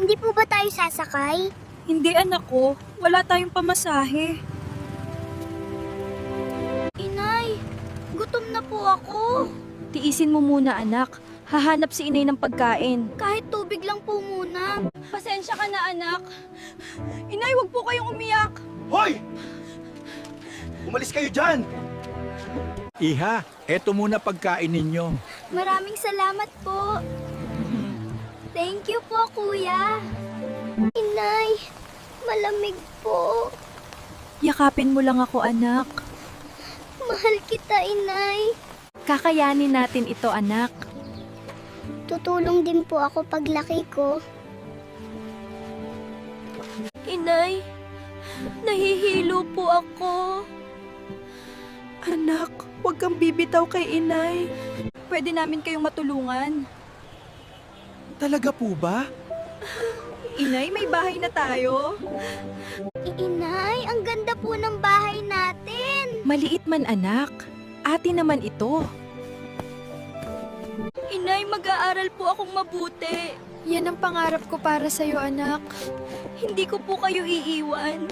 Hindi po ba tayo sasakay? Hindi anak ko, wala tayong pamasahe. Inay, gutom na po ako. Tiisin mo muna anak, hahanap si inay ng pagkain. Kahit tubig lang po muna. Pasensya ka na anak. Inay, wag po kayong umiyak. Hoy! Umalis kayo dyan! Iha, eto muna pagkain ninyo. Maraming salamat po. Thank you po, kuya. Inay, malamig po. Yakapin mo lang ako anak. Mahal kita, inay. Kakayanin natin ito anak. Tutulong din po ako paglaki ko. Inay, nahihilo po ako. Anak, huwag kang bibitaw kay inay. Pwede namin kayong matulungan. Talaga po ba? Inay, may bahay na tayo. Inay, ang ganda po ng bahay natin. Maliit man anak, atin naman ito. Inay, mag-aaral po akong mabuti. Yan ang pangarap ko para sa'yo, anak. Hindi ko po kayo iiwan.